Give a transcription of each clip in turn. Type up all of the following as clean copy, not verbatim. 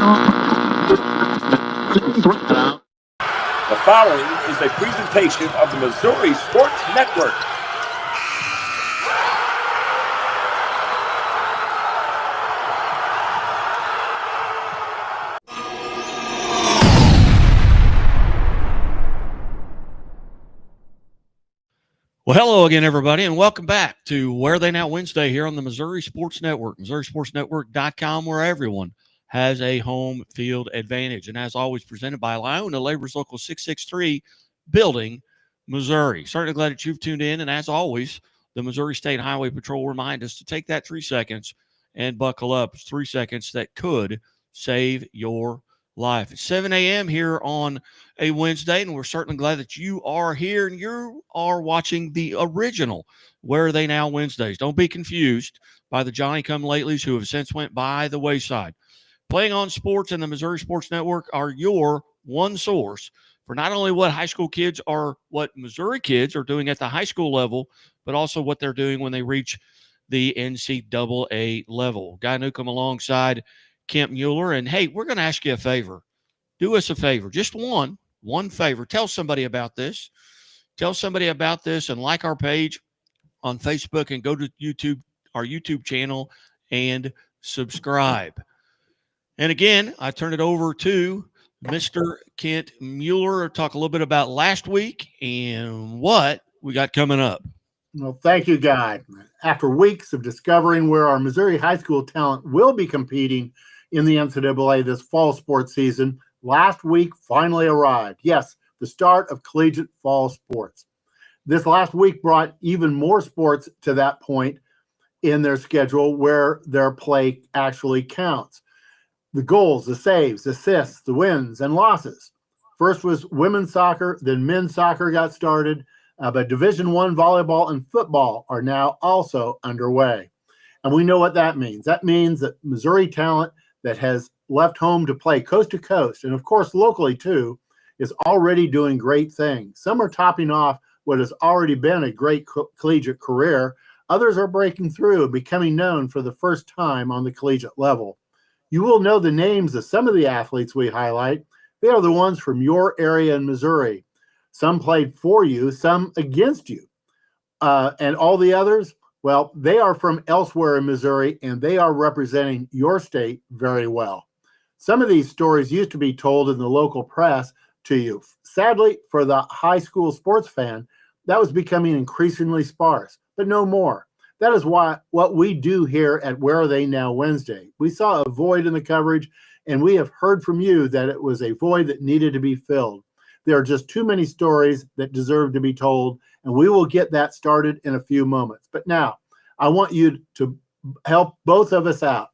The following is a presentation of the Missouri Sports Network. Well, hello again, everybody, and welcome back to Where They Now Wednesday here on the Missouri Sports Network, MissouriSportsNetwork.com, where everyone has a home field advantage. And as always, presented by Lyona Labor's Local 663 Building, Missouri. Certainly glad that you've tuned in. And as always, the Missouri State Highway Patrol reminds us to take that 3 seconds and buckle up. It's 3 seconds that could save your life. It's 7 a.m. here on a Wednesday, and we're certainly glad that you are here and you are watching the original Where Are They Now Wednesdays. Don't be confused by the Johnny-come-latelys who have since went by the wayside. Playing on Sports and the Missouri Sports Network are your one source for not only what high school kids are, what Missouri kids are doing at the high school level, but also what they're doing when they reach the NCAA level. Guy Newcomb alongside Kent Mueller. And hey, we're going to ask you a favor. Do us a favor, just one favor. Tell somebody about this. Tell somebody about this and like our page on Facebook and go to YouTube, our YouTube channel, and subscribe. And again, I turn it over to Mr. Kent Mueller to talk a little bit about last week and what we got coming up. Well, thank you, Guy. After weeks of discovering where our Missouri high school talent will be competing in the NCAA this fall sports season, last week finally arrived. Yes, the start of collegiate fall sports. This last week brought even more sports to that point in their schedule where their play actually counts. The goals, the saves, assists, the wins, and losses. First was women's soccer, then men's soccer got started, but Division I volleyball and football are now also underway. And we know what that means. That means that Missouri talent that has left home to play coast to coast, and of course locally too, is already doing great things. Some are topping off what has already been a great collegiate career. Others are breaking through and becoming known for the first time on the collegiate level. You will know the names of some of the athletes we highlight. They are the ones from your area in Missouri. Some played for you, some against you. And all the others, well, they are from elsewhere in Missouri, and they are representing your state very well. Some of these stories used to be told in the local press to you. Sadly, for the high school sports fan, that was becoming increasingly sparse, but no more. That is what we do here at Where Are They Now Wednesday. We saw a void in the coverage, and we have heard from you that it was a void that needed to be filled. There are just too many stories that deserve to be told, and we will get that started in a few moments. But now, I want you to help both of us out.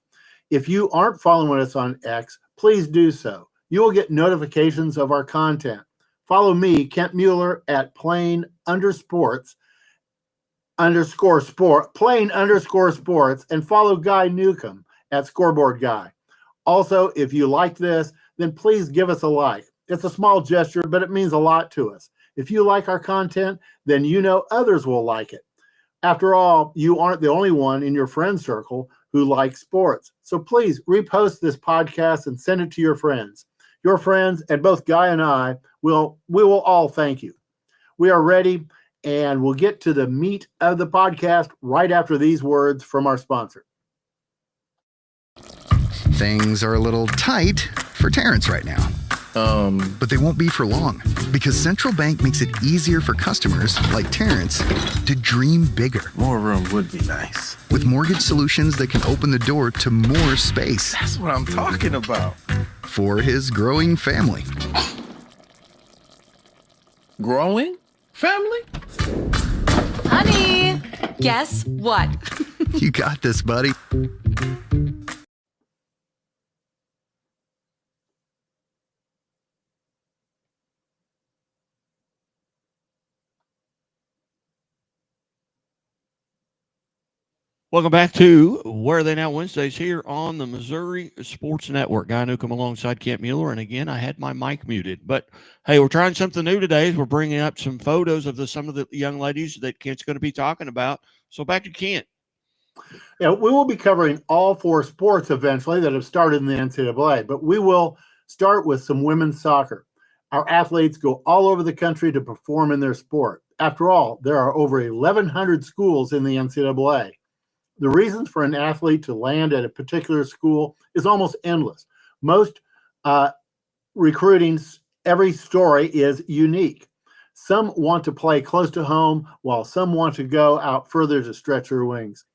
If you aren't following us on X, please do so. You will get notifications of our content. Follow me, Kent Mueller, at plain_sports, and follow Guy Newcomb at Scoreboard Guy. Also, if you like this, then please give us a like. It's a small gesture, but it means a lot to us. If you like our content, then you know others will like it. After all, you aren't the only one in your friend circle who likes sports. So please repost this podcast and send it to your friends. Your friends and both Guy and I we will all thank you. We are ready, and we'll get to the meat of the podcast right after these words from our sponsor. Things are a little tight for Terrence right now. But they won't be for long, because Central Bank makes it easier for customers like Terrence to dream bigger. More room would be nice. With mortgage solutions that can open the door to more space. That's what I'm talking about. For his growing family. Growing family? Honey, guess what? You got this, buddy. Welcome back to Where Are They Now Wednesdays here on the Missouri Sports Network. Guy Newcomb alongside Kent Mueller. And again, I had my mic muted. But hey, we're trying something new today as we're bringing up some photos of some of the young ladies that Kent's going to be talking about. So back to Kent. Yeah, we will be covering all 4 sports eventually that have started in the NCAA, but we will start with some women's soccer. Our athletes go all over the country to perform in their sport. After all, there are over 1,100 schools in the NCAA. The reasons for an athlete to land at a particular school is almost endless. Most recruiting, every story is unique. Some want to play close to home, while some want to go out further to stretch their wings.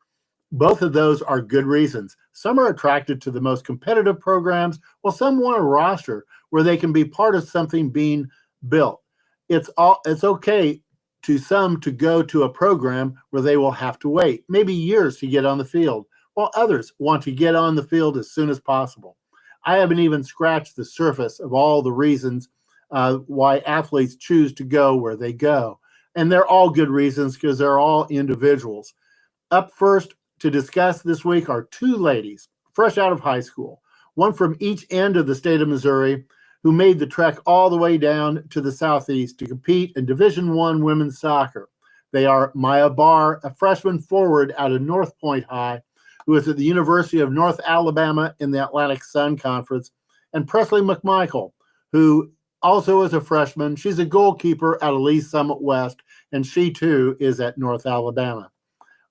Both of those are good reasons. Some are attracted to the most competitive programs, while some want a roster where they can be part of something being built. It's okay to some to go to a program where they will have to wait, maybe years to get on the field, while others want to get on the field as soon as possible. I haven't even scratched the surface of all the reasons why athletes choose to go where they go. And they're all good reasons because they're all individuals. Up first to discuss this week are 2 ladies, fresh out of high school, one from each end of the state of Missouri, who made the trek all the way down to the southeast to compete in Division I women's soccer. They are Maya Barr, a freshman forward out of North Point High, who is at the University of North Alabama in the Atlantic Sun Conference, and Presley McMichael, who also is a freshman. She's a goalkeeper at Lee Summit West, and she too is at North Alabama.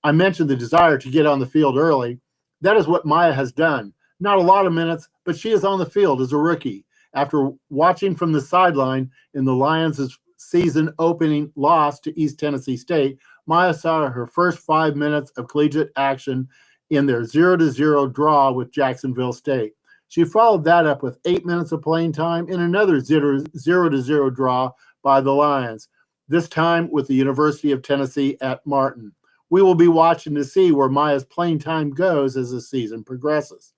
I mentioned the desire to get on the field early. That is what Maya has done. Not a lot of minutes, but she is on the field as a rookie. After watching from the sideline in the Lions' season opening loss to East Tennessee State, Maya saw her first 5 minutes of collegiate action in their 0-0 draw with Jacksonville State. She followed that up with 8 minutes of playing time in another 0-0 draw by the Lions, this time with the University of Tennessee at Martin. We will be watching to see where Maya's playing time goes as the season progresses.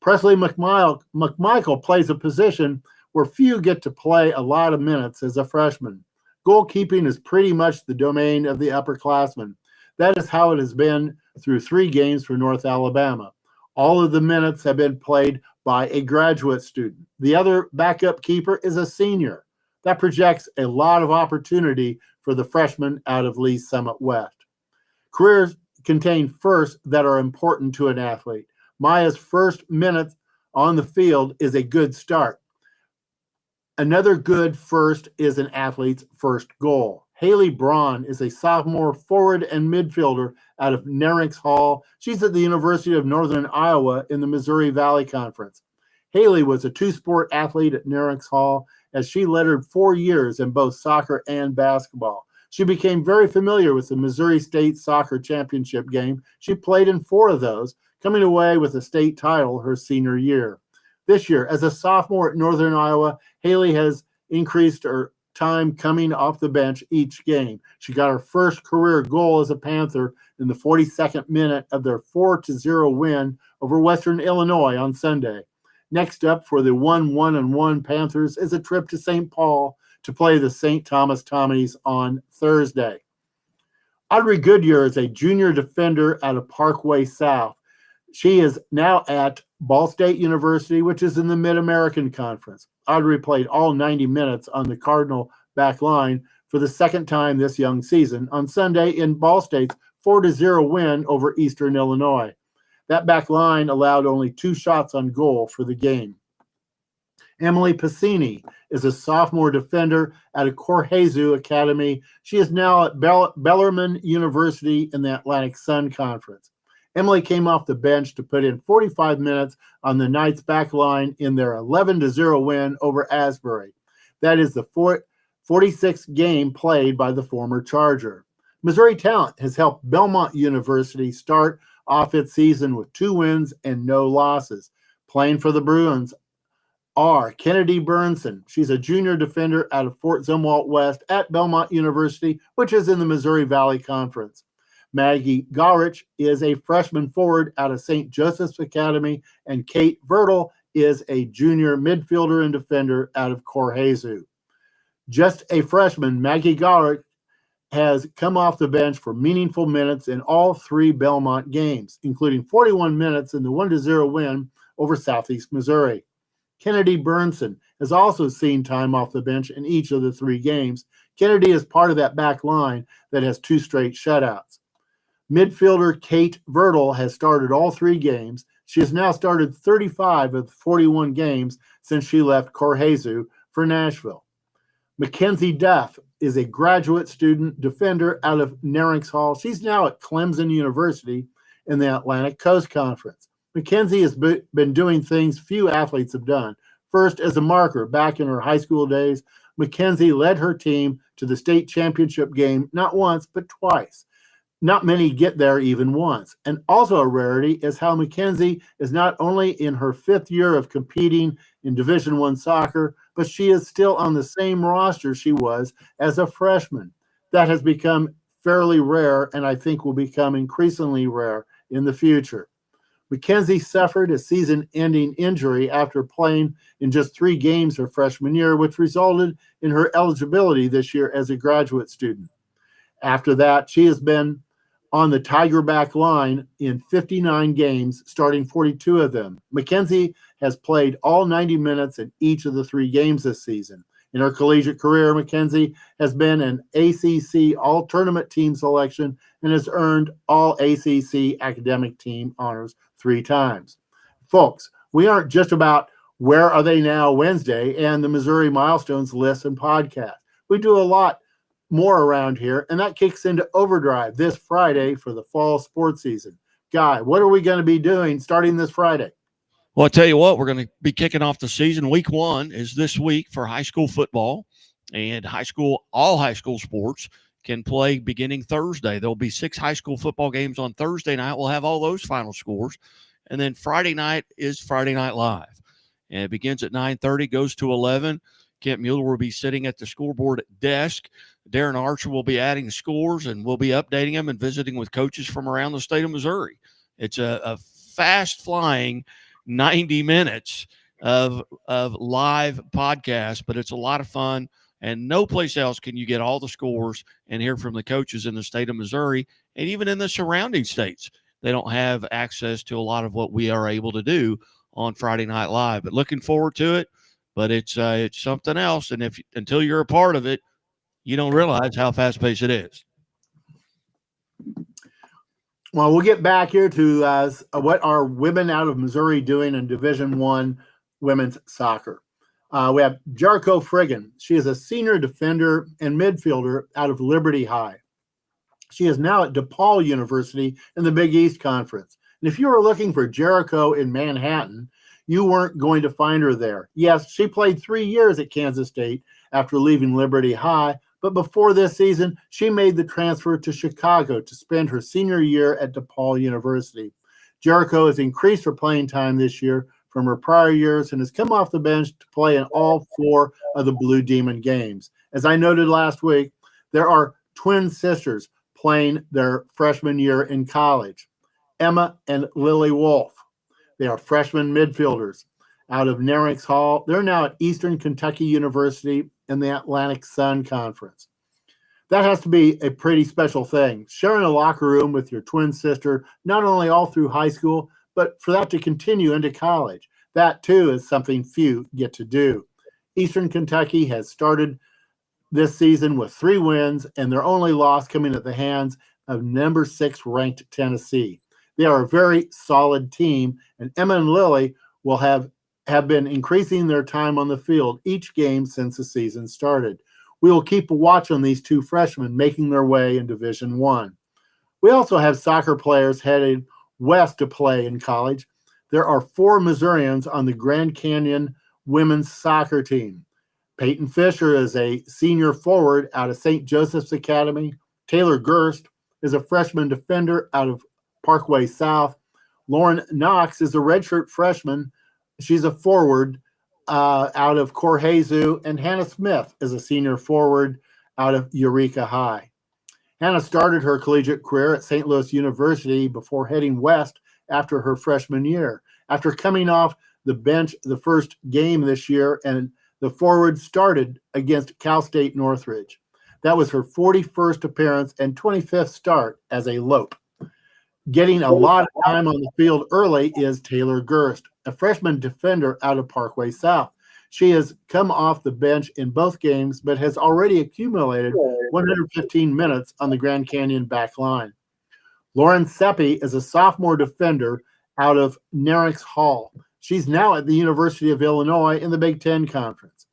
Presley McMichael plays a position where few get to play a lot of minutes as a freshman. Goalkeeping is pretty much the domain of the upperclassmen. That is how it has been through 3 games for North Alabama. All of the minutes have been played by a graduate student. The other backup keeper is a senior. That projects a lot of opportunity for the freshmen out of Lee Summit West. Careers contain firsts that are important to an athlete. Maya's first minute on the field is a good start. Another good first is an athlete's first goal. Haley Braun is a sophomore forward and midfielder out of Nerings Hall. She's at the University of Northern Iowa in the Missouri Valley Conference. Haley was a 2-sport athlete at Nerings Hall as she lettered 4 years in both soccer and basketball. She became very familiar with the Missouri State Soccer Championship game. She played in 4 of those, coming away with a state title her senior year. This year, as a sophomore at Northern Iowa, Haley has increased her time coming off the bench each game. She got her first career goal as a Panther in the 42nd minute of their 4-0 win over Western Illinois on Sunday. Next up for the 1-1-1 Panthers is a trip to St. Paul to play the St. Thomas Tommies on Thursday. Audrey Goodyear is a junior defender out of Parkway South. She is now at Ball State University, which is in the Mid-American Conference. Audrey played all 90 minutes on the Cardinal back line for the second time this young season on Sunday in Ball State's 4-0 win over Eastern Illinois. That back line allowed only 2 shots on goal for the game. Emily Pacini is a sophomore defender at a Corhezu Academy. She is now at Bellarmine University in the Atlantic Sun Conference. Emily came off the bench to put in 45 minutes on the Knights' back line in their 11-0 win over Asbury. That is the 46th game played by the former Charger. Missouri Talent has helped Belmont University start off its season with 2 wins and no losses. Playing for the Bruins are Kennedy Burnson. She's a junior defender out of Fort Zumwalt West at Belmont University, which is in the Missouri Valley Conference. Maggie Gaurich is a freshman forward out of St. Joseph's Academy, and Kate Vertle is a junior midfielder and defender out of Corhezu. Just a freshman, Maggie Gaurich has come off the bench for meaningful minutes in all 3 Belmont games, including 41 minutes in the 1-0 win over Southeast Missouri. Kennedy Burnson has also seen time off the bench in each of the 3 games. Kennedy is part of that back line that has 2 straight shutouts. Midfielder Kate Vertle has started all 3 games. She has now started 35 of 41 games since she left Corjesu for Nashville. Mackenzie Duff is a graduate student defender out of Narings Hall. She's now at Clemson University in the Atlantic Coast Conference. Mackenzie has been doing things few athletes have done. First, as a marker back in her high school days, Mackenzie led her team to the state championship game not once, but twice. Not many get there even once. And also a rarity is how Mackenzie is not only in her 5th year of competing in Division I soccer, but she is still on the same roster she was as a freshman. That has become fairly rare, and I think will become increasingly rare in the future. Mackenzie suffered a season-ending injury after playing in just 3 games her freshman year, which resulted in her eligibility this year as a graduate student. After that, she has been on the Tigerback line in 59 games, starting 42 of them. Mackenzie has played all 90 minutes in each of the 3 games this season. In her collegiate career, Mackenzie has been an ACC All-Tournament Team selection and has earned All ACC Academic Team honors 3 times. Folks, we aren't just about Where Are They Now Wednesday and the Missouri Milestones list and podcast. We do a lot more around here, and that kicks into overdrive this Friday for the fall sports season. Guy, what are we going to be doing starting this Friday? Well, I tell you what, we're going to be kicking off the season. Week 1 is this week for high school football, and all high school sports can play beginning Thursday. There'll be 6 high school football games on Thursday night. We'll have all those final scores. And then Friday night is Friday Night Live. And it begins at 9:30, goes to 11. Kent Mueller will be sitting at the scoreboard desk. Darren Archer will be adding scores, and we'll be updating them and visiting with coaches from around the state of Missouri. It's a fast-flying 90 minutes of live podcast, but it's a lot of fun, and no place else can you get all the scores and hear from the coaches in the state of Missouri, and even in the surrounding states. They don't have access to a lot of what we are able to do on Friday Night Live, but looking forward to it. But it's something else, and until you're a part of it, you don't realize how fast-paced it is. Well, we'll get back here to what are women out of Missouri doing in Division I women's soccer. We have Jericho Friggin. She is a senior defender and midfielder out of Liberty High. She is now at DePaul University in the Big East Conference. And if you were looking for Jericho in Manhattan, you weren't going to find her there. Yes, she played 3 years at Kansas State after leaving Liberty High, but before this season, she made the transfer to Chicago to spend her senior year at DePaul University. Jericho has increased her playing time this year from her prior years and has come off the bench to play in all 4 of the Blue Demon games. As I noted last week, there are twin sisters playing their freshman year in college, Emma and Lily Wolf. They are freshman midfielders out of Narings Hall. They're now at Eastern Kentucky University in the Atlantic Sun Conference. That has to be a pretty special thing, sharing a locker room with your twin sister, not only all through high school, but for that to continue into college. That, too, is something few get to do. Eastern Kentucky has started this season with 3 wins, and their only loss coming at the hands of number 6 ranked Tennessee. They are a very solid team, and Emma and Lily will have been increasing their time on the field each game since the season started. We will keep a watch on these 2 freshmen making their way in Division I. We also have soccer players headed west to play in college. There are 4 Missourians on the Grand Canyon women's soccer team. Peyton Fisher is a senior forward out of St. Joseph's Academy. Taylor Gerst is a freshman defender out of Parkway South. Lauren Knox is a redshirt freshman. She's a forward out of Corjesu, and Hannah Smith is a senior forward out of Eureka High. Hannah started her collegiate career at St. Louis University before heading west after her freshman year. After coming off the bench the first game this year, and the forward started against Cal State Northridge. That was her 41st appearance and 25th start as a Lope. Getting a lot of time on the field early is Taylor Gerst, a freshman defender out of Parkway South. She has come off the bench in both games, but has already accumulated 115 minutes on the Grand Canyon back line. Lauren Seppi is a sophomore defender out of Nerix Hall. She's now at the University of Illinois in the Big Ten Conference.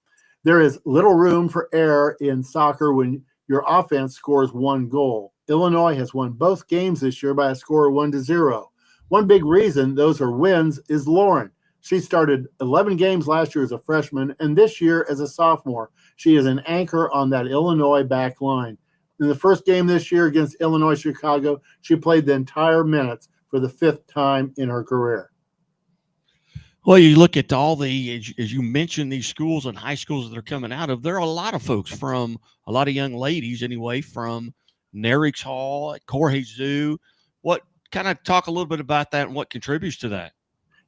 There is little room for error in soccer when your offense scores one goal. Illinois has won both games this year by a score of 1-0. One big reason those are wins is Lauren. She started 11 games last year as a freshman, and this year as a sophomore. She is an anchor on that Illinois back line. In the first game this year against Illinois Chicago, she played the entire minutes for the 5th time in her career. Well, you look at all as you mentioned, these schools and high schools that they're coming out of, there are a lot of folks from, a lot of young ladies anyway, from Nerix Hall, Corhay Zoo. What kind of talk a little bit about that and what contributes to that?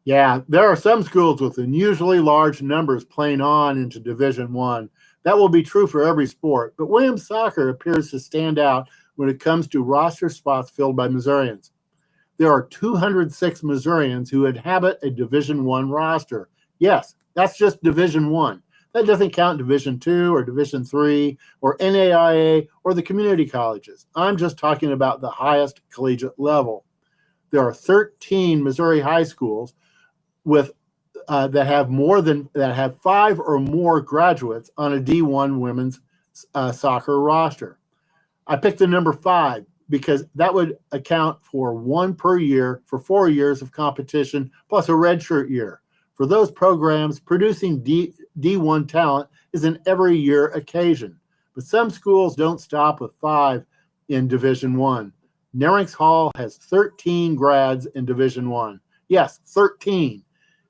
Yeah, there are some schools with unusually large numbers playing on into Division I. That will be true for every sport, but Williams soccer appears to stand out when it comes to roster spots filled by Missourians. There are 206 Missourians who inhabit a Division I roster. Yes, that's just Division I. That doesn't count Division II or Division III or NAIA or the community colleges. I'm just talking about the highest collegiate level. There are 13 Missouri high schools with that have 5 or more graduates on a D1 women's soccer roster. I picked the number 5 because that would account for 1 per year for 4 years of competition plus a redshirt year. For those programs, producing D1 talent is an every year occasion. But some schools don't stop with 5 in Division I. Nerix Hall has 13 grads in Division I. Yes, 13.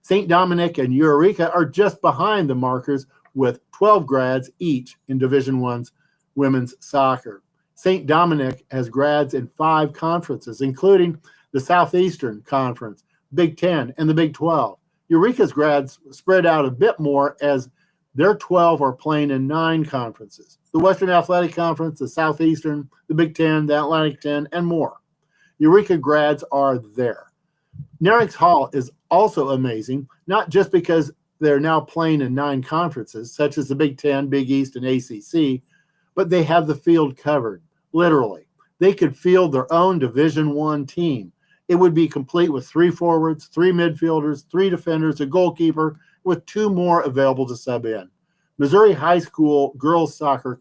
St. Dominic and Eureka are just behind the markers with 12 grads each in Division I's women's soccer. St. Dominic has grads in 5 conferences, including the Southeastern Conference, Big Ten, and the Big 12. Eureka's grads spread out a bit more as their 12 are playing in 9 conferences: the Western Athletic Conference, the Southeastern, the Big Ten, the Atlantic 10, and more. Eureka grads are there. Nerix Hall is also amazing, not just because they're now playing in 9 conferences, such as the Big Ten, Big East, and ACC, but they have the field covered, literally. They could field their own Division I team. It would be complete with 3 forwards, 3 midfielders, 3 defenders, a goalkeeper, with 2 more available to sub in. Missouri high school girls soccer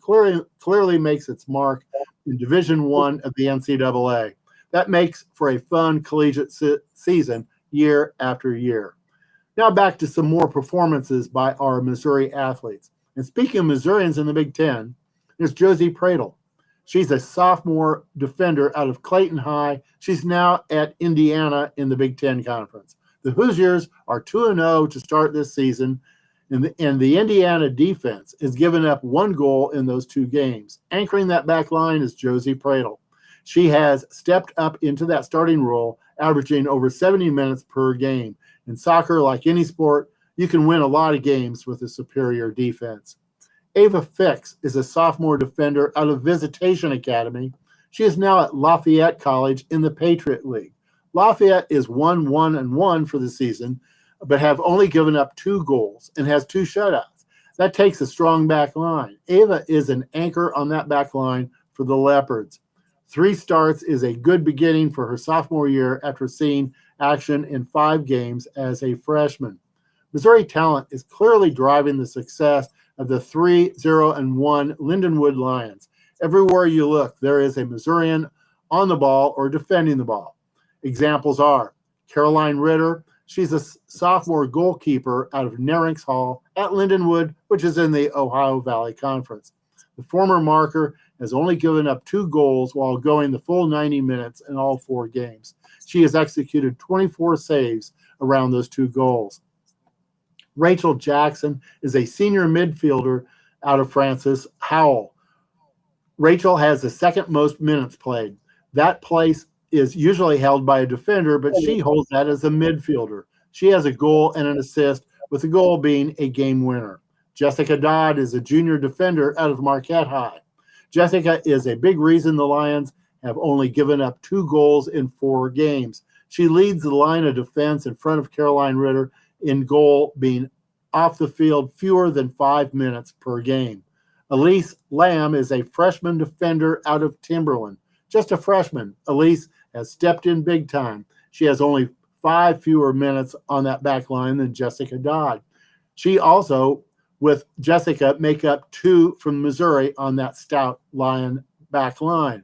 clearly makes its mark in Division I of the NCAA. That makes for a fun collegiate season year after year. Now back to some more performances by our Missouri athletes. And speaking of Missourians in the Big Ten, there's Josie Pradle. She's a sophomore defender out of Clayton High. She's now at Indiana in the Big Ten Conference. The Hoosiers are 2-0 to start this season, and the Indiana defense has given up 1 goal in those 2 games. Anchoring that back line is Josie Pradle. She has stepped up into that starting role, averaging over 70 minutes per game. In soccer, like any sport, you can win a lot of games with a superior defense. Ava Fix is a sophomore defender out of Visitation Academy. She is now at Lafayette College in the Patriot League. Lafayette is 1-1-1 for the season, but have only given up 2 goals and has 2 shutouts. That takes a strong back line. Ava is an anchor on that back line for the Leopards. 3 starts is a good beginning for her sophomore year after seeing action in 5 games as a freshman. Missouri talent is clearly driving the success of the 3-0-1 Lindenwood Lions. Everywhere you look, there is a Missourian on the ball or defending the ball. Examples are Caroline Ritter. She's a sophomore goalkeeper out of Nerix Hall at Lindenwood, which is in the Ohio Valley Conference. The former marker has only given up 2 goals while going the full 90 minutes in all 4 games. She has executed 24 saves around those 2 goals. Rachel Jackson is a senior midfielder out of Francis Howell. Rachel has the 2nd most minutes played. That place is usually held by a defender, but she holds that as a midfielder. She has a goal and an assist, with the goal being a game winner. Jessica Dodd is a junior defender out of Marquette High. Jessica is a big reason the Lions have only given up 2 goals in 4 games. She leads the line of defense in front of Caroline Ritter in goal, being off the field fewer than 5 minutes per game. Elise Lamb is a freshman defender out of Timberland. Just a freshman, Elise has stepped in big time. She has only 5 fewer minutes on that back line than Jessica Dodd. She also, with Jessica, make up 2 from Missouri on that stout Lion back line.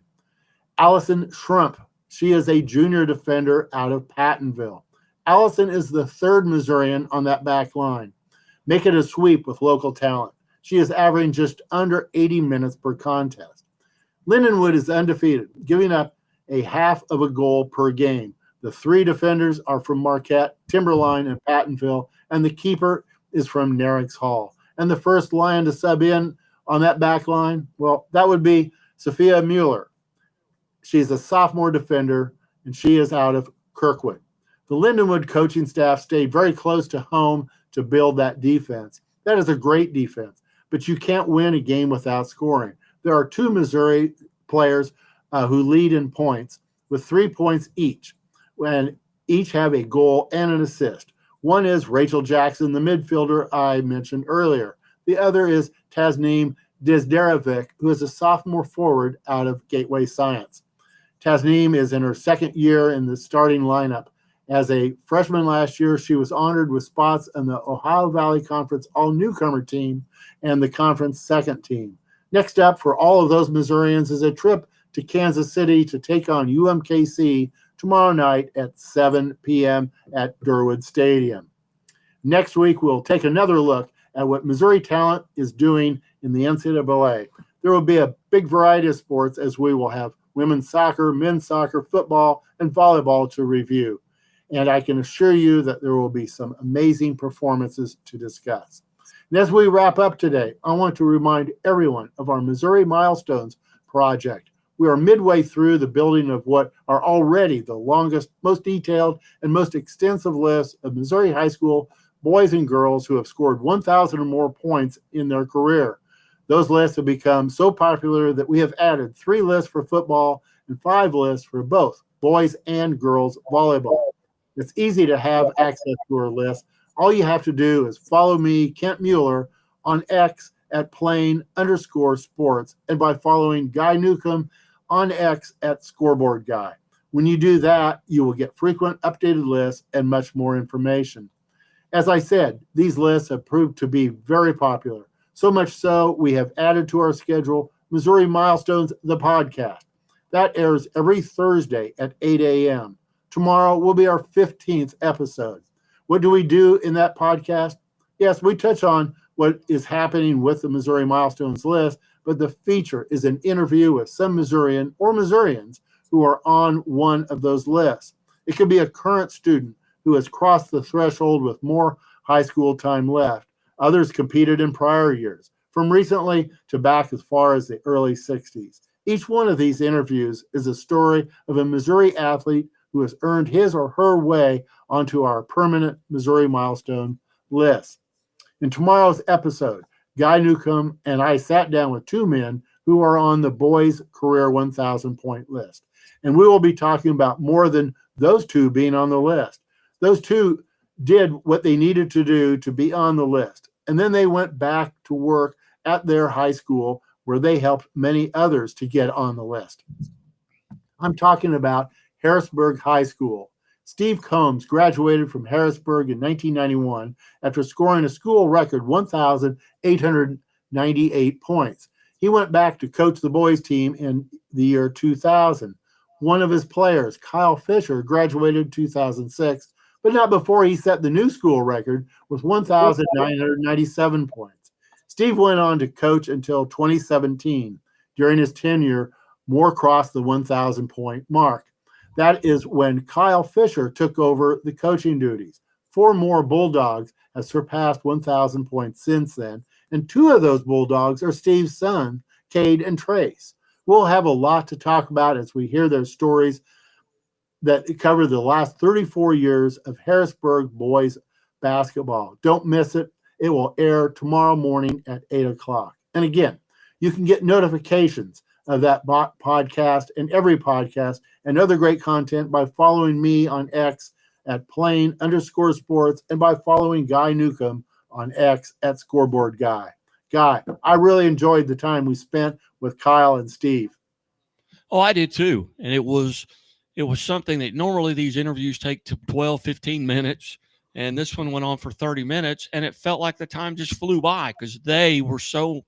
Allison Schrump, she is a junior defender out of Pattonville. Allison is the 3rd Missourian on that back line. Make it a sweep with local talent. She is averaging just under 80 minutes per contest. Lindenwood is undefeated, giving up a half of a goal per game. The 3 defenders are from Marquette, Timberline, and Pattonville, and the keeper is from Narix Hall. And the first Lion to sub in on that back line, well, that would be Sophia Mueller. She's a sophomore defender, and she is out of Kirkwood. The Lindenwood coaching staff stayed very close to home to build that defense. That is a great defense, but you can't win a game without scoring. There are 2 Missouri players who lead in points with 3 points each, and each have a goal and an assist. One is Rachel Jackson, the midfielder I mentioned earlier. The other is Tasneem Dizdarevic, who is a sophomore forward out of Gateway Science. Tasneem is in her 2nd year in the starting lineup. As a freshman last year, she was honored with spots in the Ohio Valley Conference All-Newcomer team and the conference 2nd team. Next up for all of those Missourians is a trip to Kansas City to take on UMKC tomorrow night at 7 p.m. at Durwood Stadium. Next week, we'll take another look at what Missouri talent is doing in the NCAA. There will be a big variety of sports as we will have women's soccer, men's soccer, football, and volleyball to review. And I can assure you that there will be some amazing performances to discuss. And as we wrap up today, I want to remind everyone of our Missouri Milestones project. We are midway through the building of what are already the longest, most detailed, and most extensive list of Missouri high school boys and girls who have scored 1,000 or more points in their career. Those lists have become so popular that we have added 3 lists for football and 5 lists for both boys and girls volleyball. It's easy to have access to our list. All you have to do is follow me, Kent Mueller, on X at @plain_sports, and by following Guy Newcomb on X at Scoreboard Guy. When you do that, you will get frequent updated lists and much more information. As I said, these lists have proved to be very popular. So much so, we have added to our schedule Missouri Milestones, the podcast. That airs every Thursday at 8 a.m. Tomorrow will be our 15th episode. What do we do in that podcast? Yes, we touch on what is happening with the Missouri Milestones list, but the feature is an interview with some Missourian or Missourians who are on one of those lists. It could be a current student who has crossed the threshold with more high school time left. Others competed in prior years, from recently to back as far as the early 60s. Each one of these interviews is a story of a Missouri athlete who has earned his or her way onto our permanent Missouri Milestone list. In tomorrow's episode, Guy Newcomb and I sat down with 2 men who are on the boys' career 1,000-point list. And we will be talking about more than those 2 being on the list. Those 2 did what they needed to do to be on the list. And then they went back to work at their high school where they helped many others to get on the list. I'm talking about Harrisburg High School. Steve Combs graduated from Harrisburg in 1991 after scoring a school record 1,898 points. He went back to coach the boys team in the year 2000. One of his players, Kyle Fisher, graduated in 2006, but not before he set the new school record with 1,997 points. Steve went on to coach until 2017. During his tenure, Moore crossed the 1,000-point mark. That is when Kyle Fisher took over the coaching duties. 4 more Bulldogs have surpassed 1,000 points since then, and 2 of those Bulldogs are Steve's sons, Cade and Trace. We'll have a lot to talk about as we hear their stories that cover the last 34 years of Harrisburg boys basketball. Don't miss it. It will air tomorrow morning at 8 o'clock. And again, you can get notifications of that podcast and every podcast and other great content by following me on X at @plain_sports and by following Guy Newcomb on X at Scoreboard Guy. Guy, I really enjoyed the time we spent with Kyle and Steve. Oh, I did too. And it was it was something that normally these interviews take to 12, 15 minutes. And this one went on for 30 minutes, and it felt like the time just flew by because they were so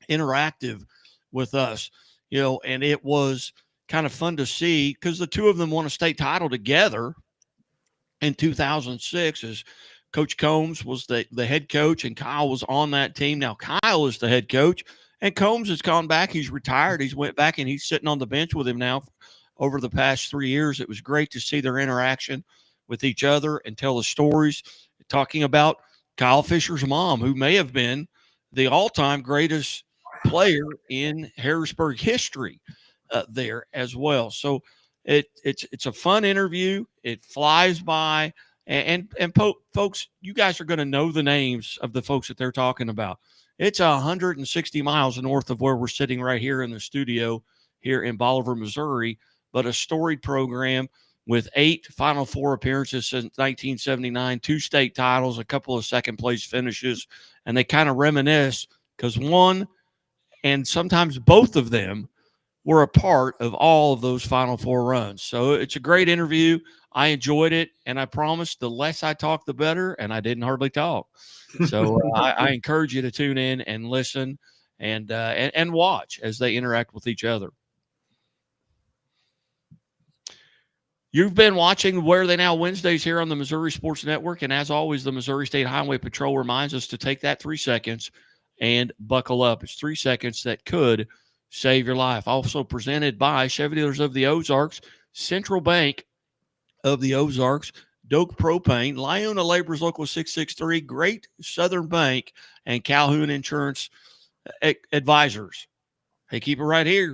interactive with us, and it was kind of fun to see because the two of them won a state title together in 2006 as Coach Combs was the head coach and Kyle was on that team. Now Kyle is the head coach and Combs has gone back. He's retired. He's went back and he's sitting on the bench with him now over the past 3 years. It was great to see their interaction with each other and tell the stories, talking about Kyle Fisher's mom, who may have been the all-time greatest player in Harrisburg history there as well. So it's a fun interview. It flies by, and folks, you guys are going to know the names of the folks that they're talking about. It's 160 miles north of where we're sitting right here in the studio here in Bolivar, Missouri, but a storied program with 8 Final Four appearances since 1979, 2 state titles, a couple of second-place finishes, and they kind of reminisce because one and sometimes both of them were a part of all of those Final Four runs. So it's a great interview. I enjoyed it, and I promised the less I talk, the better, and I didn't hardly talk. So I encourage you to tune in and listen and watch as they interact with each other. You've been watching Where They Now Wednesdays here on the Missouri Sports Network. And as always, the Missouri State Highway Patrol reminds us to take that 3 seconds and buckle up. It's 3 seconds that could save your life. Also presented by Chevy Dealers of the Ozarks, Central Bank of the Ozarks, Doak Propane, Lyona Laborers Local 663, Great Southern Bank, and Calhoun Insurance Advisors. Hey, keep it right here.